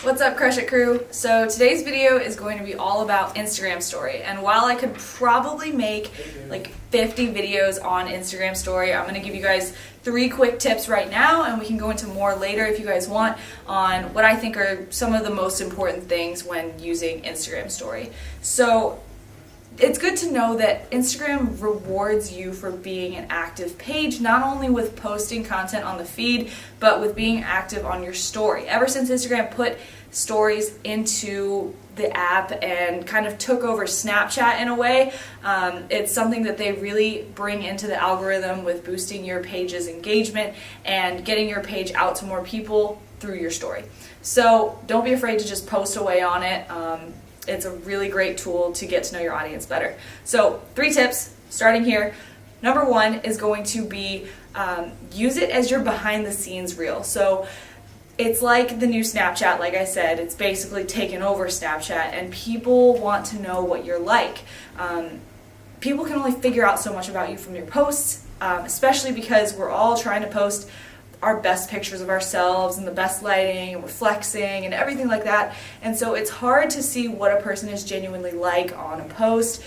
What's up, Crush It crew? So today's video is going to be all about Instagram story, and while I could probably make like 50 videos on Instagram story, I'm going to give you guys 3 quick tips right now, and we can go into more later if you guys want on what I think are some of the most important things when using Instagram story. So it's good to know that Instagram rewards you for being an active page, not only with posting content on the feed, but with being active on your story. Ever since Instagram put stories into the app and kind of took over Snapchat in a way, it's something that they really bring into the algorithm with boosting your page's engagement and getting your page out to more people through your story. So don't be afraid to just post away on it. It's a really great tool to get to know your audience better. So 3 tips, starting here. Number 1 is going to be use it as your behind the scenes reel. So it's like the new Snapchat, like I said, it's basically taken over Snapchat, and people want to know what you're like. People can only figure out so much about you from your posts, especially because we're all trying to post our best pictures of ourselves and the best lighting, and we're flexing and everything like that, and so it's hard to see what a person is genuinely like on a post.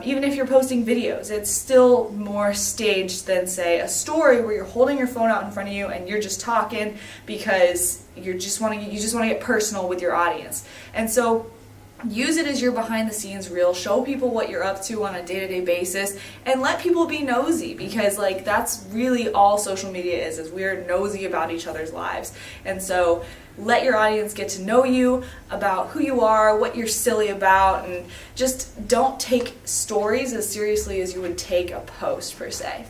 Even if you're posting videos, it's still more staged than, say, a story where you're holding your phone out in front of you and you're just talking because you just want to get personal with your audience. And so use it as your behind the scenes reel. Show people what you're up to on a day-to-day basis, and let people be nosy, because like that's really all social media is we're nosy about each other's lives. And so let your audience get to know you, about who you are, what you're silly about, and just don't take stories as seriously as you would take a post per se.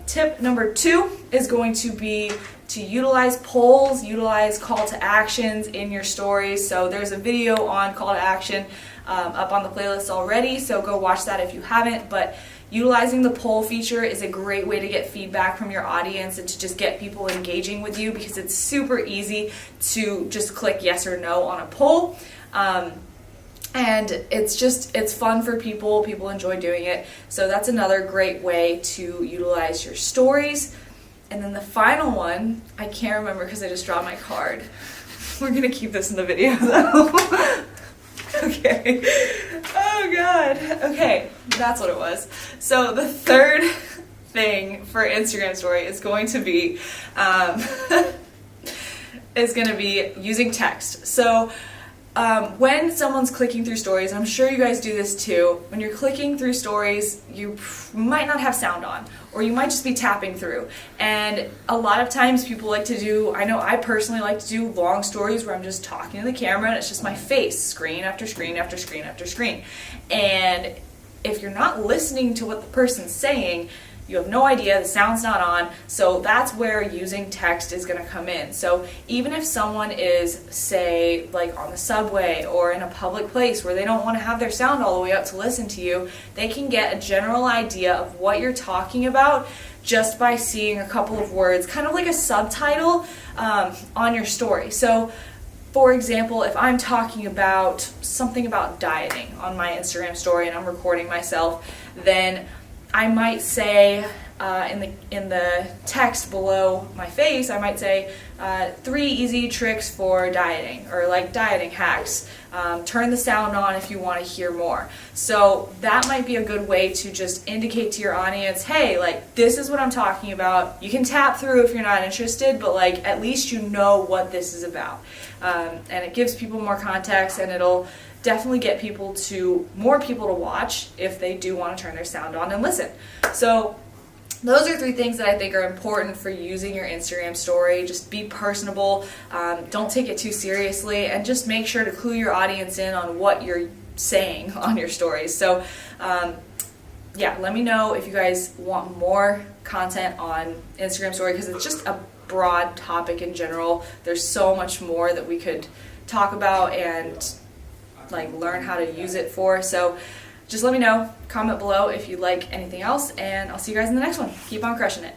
Tip number 2 is going to be to utilize polls, utilize call to actions in your stories. So there's a video on call to action up on the playlist already, so go watch that if you haven't. But utilizing the poll feature is a great way to get feedback from your audience and to just get people engaging with you, because it's super easy to just click yes or no on a poll. And it's fun for people. People enjoy doing it. So that's another great way to utilize your stories. And then the final one, I can't remember because I just dropped my card. We're going to keep this in the video though. Okay. Oh God. Okay, that's what it was. So the third thing for Instagram story is going to be using text. So when someone's clicking through stories, and I'm sure you guys do this too, when you're clicking through stories, you might not have sound on, or you might just be tapping through. And a lot of times people like to do, I know I personally like to do long stories where I'm just talking to the camera and it's just my face, screen after screen after screen after screen. And if you're not listening to what the person's saying, you have no idea, the sound's not on, so that's where using text is going to come in. So even if someone is, say, like on the subway or in a public place where they don't want to have their sound all the way up to listen to you, they can get a general idea of what you're talking about just by seeing a couple of words, kind of like a subtitle on your story. So for example, if I'm talking about something about dieting on my Instagram story and I'm recording myself, then I might say in the text below my face, I might say 3 easy tricks for dieting, or like dieting hacks. Turn the sound on if you want to hear more. So that might be a good way to just indicate to your audience, hey, like this is what I'm talking about. You can tap through if you're not interested, but like at least you know what this is about. And it gives people more context, and it'll definitely get more people to watch if they do want to turn their sound on and listen. So those are 3 things that I think are important for using your Instagram story. Just be personable, don't take it too seriously, and just make sure to clue your audience in on what you're saying on your stories. So yeah, let me know if you guys want more content on Instagram story, because it's just a broad topic in general. There's so much more that we could talk about and like learn how to use it for. So just let me know, comment below if you'd like anything else, and I'll see you guys in the next one. Keep on crushing it.